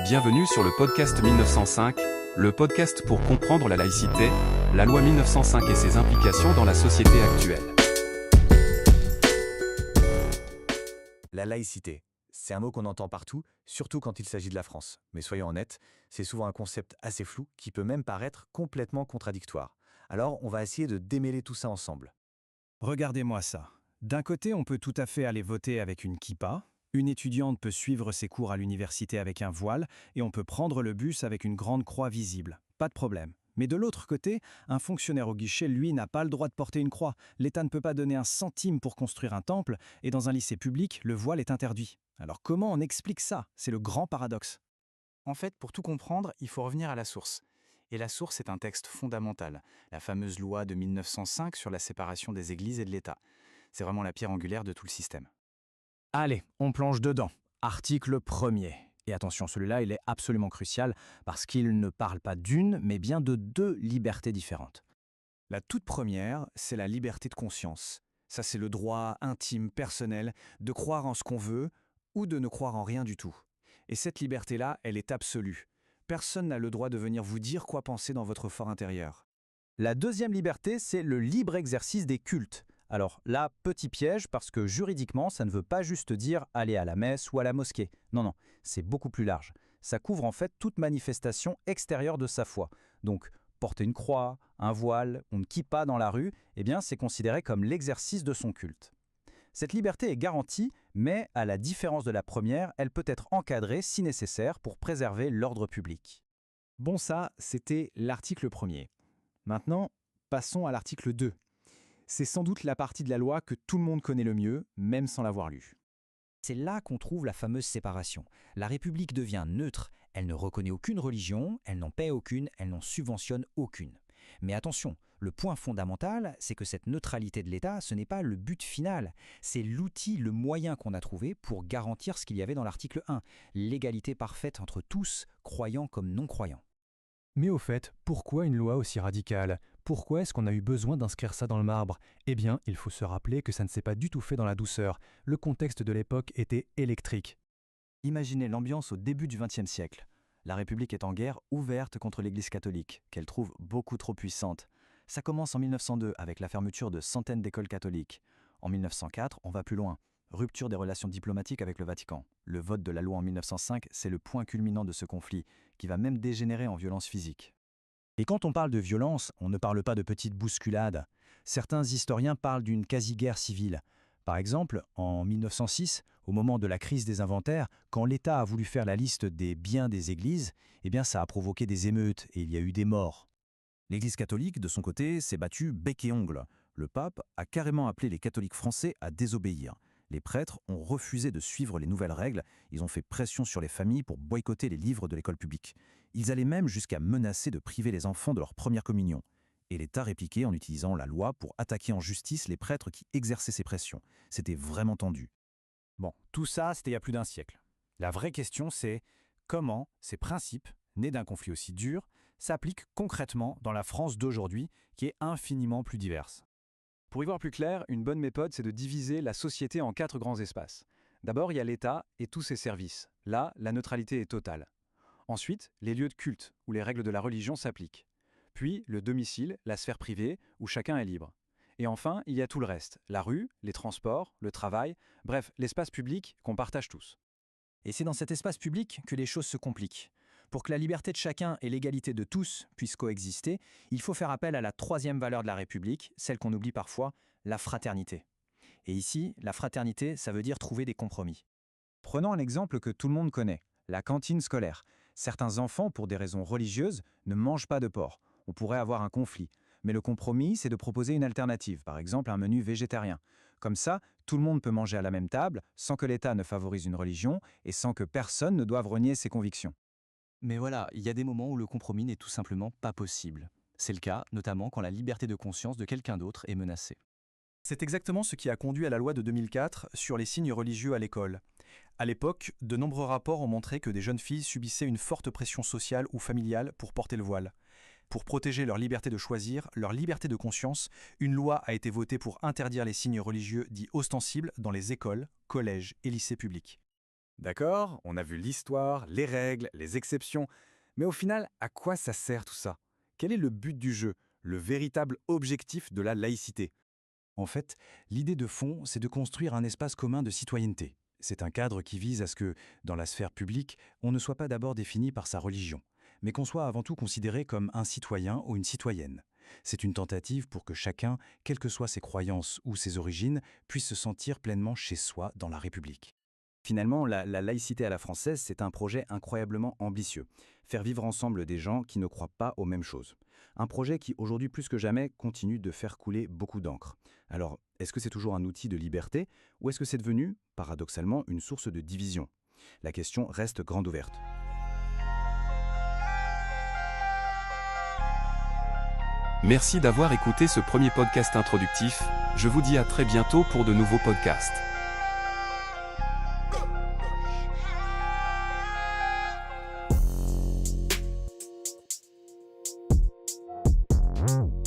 Bienvenue sur le podcast 1905, le podcast pour comprendre la laïcité, la loi 1905 et ses implications dans la société actuelle. La laïcité, c'est un mot qu'on entend partout, surtout quand il s'agit de la France. Mais soyons honnêtes, c'est souvent un concept assez flou qui peut même paraître complètement contradictoire. Alors, on va essayer de démêler tout ça ensemble. Regardez-moi ça. D'un côté, on peut tout à fait aller voter avec une kippa, une étudiante peut suivre ses cours à l'université avec un voile, et on peut prendre le bus avec une grande croix visible. Pas de problème. Mais de l'autre côté, un fonctionnaire au guichet, lui, n'a pas le droit de porter une croix. L'État ne peut pas donner un centime pour construire un temple, et dans un lycée public, le voile est interdit. Alors comment on explique ça? C'est le grand paradoxe. En fait, pour tout comprendre, il faut revenir à la source. Et la source est un texte fondamental, la fameuse loi de 1905 sur la séparation des églises et de l'État. C'est vraiment la pierre angulaire de tout le système. Allez, on plonge dedans. Article 1er. Et attention, celui-là, il est absolument crucial parce qu'il ne parle pas d'une, mais bien de deux libertés différentes. La toute première, c'est la liberté de conscience. Ça, c'est le droit intime, personnel, de croire en ce qu'on veut ou de ne croire en rien du tout. Et cette liberté-là, elle est absolue. Personne n'a le droit de venir vous dire quoi penser dans votre fort intérieur. La deuxième liberté, c'est le libre exercice des cultes. Alors là, petit piège, parce que juridiquement, ça ne veut pas juste dire aller à la messe ou à la mosquée. Non, c'est beaucoup plus large. Ça couvre en fait toute manifestation extérieure de sa foi. Donc, porter une croix, un voile, une kippa dans la rue, eh bien, c'est considéré comme l'exercice de son culte. Cette liberté est garantie, mais à la différence de la première, elle peut être encadrée si nécessaire pour préserver l'ordre public. Bon, ça, c'était l'article 1er. Maintenant, passons à l'article 2. C'est sans doute la partie de la loi que tout le monde connaît le mieux, même sans l'avoir lue. C'est là qu'on trouve la fameuse séparation. La République devient neutre, elle ne reconnaît aucune religion, elle n'en paie aucune, elle n'en subventionne aucune. Mais attention, le point fondamental, c'est que cette neutralité de l'État, ce n'est pas le but final, c'est l'outil, le moyen qu'on a trouvé pour garantir ce qu'il y avait dans l'article 1, l'égalité parfaite entre tous, croyants comme non-croyants. Mais au fait, pourquoi une loi aussi radicale? Pourquoi est-ce qu'on a eu besoin d'inscrire ça dans le marbre? Eh bien, il faut se rappeler que ça ne s'est pas du tout fait dans la douceur. Le contexte de l'époque était électrique. Imaginez l'ambiance au début du XXe siècle. La République est en guerre ouverte contre l'Église catholique, qu'elle trouve beaucoup trop puissante. Ça commence en 1902 avec la fermeture de centaines d'écoles catholiques. En 1904, on va plus loin. Rupture des relations diplomatiques avec le Vatican. Le vote de la loi en 1905, c'est le point culminant de ce conflit, qui va même dégénérer en violence physique. Et quand on parle de violence, on ne parle pas de petites bousculades. Certains historiens parlent d'une quasi-guerre civile. Par exemple, en 1906, au moment de la crise des inventaires, quand l'État a voulu faire la liste des biens des églises, eh bien ça a provoqué des émeutes et il y a eu des morts. L'Église catholique, de son côté, s'est battue bec et ongle. Le pape a carrément appelé les catholiques français à désobéir. Les prêtres ont refusé de suivre les nouvelles règles, ils ont fait pression sur les familles pour boycotter les livres de l'école publique. Ils allaient même jusqu'à menacer de priver les enfants de leur première communion. Et l'État répliquait en utilisant la loi pour attaquer en justice les prêtres qui exerçaient ces pressions. C'était vraiment tendu. Bon, tout ça, c'était il y a plus d'un siècle. La vraie question, c'est comment ces principes, nés d'un conflit aussi dur, s'appliquent concrètement dans la France d'aujourd'hui, qui est infiniment plus diverse. Pour y voir plus clair, une bonne méthode, c'est de diviser la société en 4 grands espaces. D'abord, il y a l'État et tous ses services. Là, la neutralité est totale. Ensuite, les lieux de culte, où les règles de la religion s'appliquent. Puis, le domicile, la sphère privée, où chacun est libre. Et enfin, il y a tout le reste, la rue, les transports, le travail, bref, l'espace public qu'on partage tous. Et c'est dans cet espace public que les choses se compliquent. Pour que la liberté de chacun et l'égalité de tous puissent coexister, il faut faire appel à la troisième valeur de la République, celle qu'on oublie parfois, la fraternité. Et ici, la fraternité, ça veut dire trouver des compromis. Prenons un exemple que tout le monde connaît, la cantine scolaire. Certains enfants, pour des raisons religieuses, ne mangent pas de porc. On pourrait avoir un conflit. Mais le compromis, c'est de proposer une alternative, par exemple un menu végétarien. Comme ça, tout le monde peut manger à la même table, sans que l'État ne favorise une religion et sans que personne ne doive renier ses convictions. Mais voilà, il y a des moments où le compromis n'est tout simplement pas possible. C'est le cas, notamment quand la liberté de conscience de quelqu'un d'autre est menacée. C'est exactement ce qui a conduit à la loi de 2004 sur les signes religieux à l'école. À l'époque, de nombreux rapports ont montré que des jeunes filles subissaient une forte pression sociale ou familiale pour porter le voile. Pour protéger leur liberté de choisir, leur liberté de conscience, une loi a été votée pour interdire les signes religieux dits ostensibles dans les écoles, collèges et lycées publics. D'accord, on a vu l'histoire, les règles, les exceptions, mais au final, à quoi ça sert tout ça? Quel est le but du jeu, le véritable objectif de la laïcité? En fait, l'idée de fond, c'est de construire un espace commun de citoyenneté. C'est un cadre qui vise à ce que, dans la sphère publique, on ne soit pas d'abord défini par sa religion, mais qu'on soit avant tout considéré comme un citoyen ou une citoyenne. C'est une tentative pour que chacun, quelles que soient ses croyances ou ses origines, puisse se sentir pleinement chez soi dans la République. Finalement, la laïcité à la française, c'est un projet incroyablement ambitieux. Faire vivre ensemble des gens qui ne croient pas aux mêmes choses. Un projet qui, aujourd'hui plus que jamais, continue de faire couler beaucoup d'encre. Alors, est-ce que c'est toujours un outil de liberté ou est-ce que c'est devenu, paradoxalement, une source de division? La question reste grande ouverte. Merci d'avoir écouté ce premier podcast introductif. Je vous dis à très bientôt pour de nouveaux podcasts. Mmh.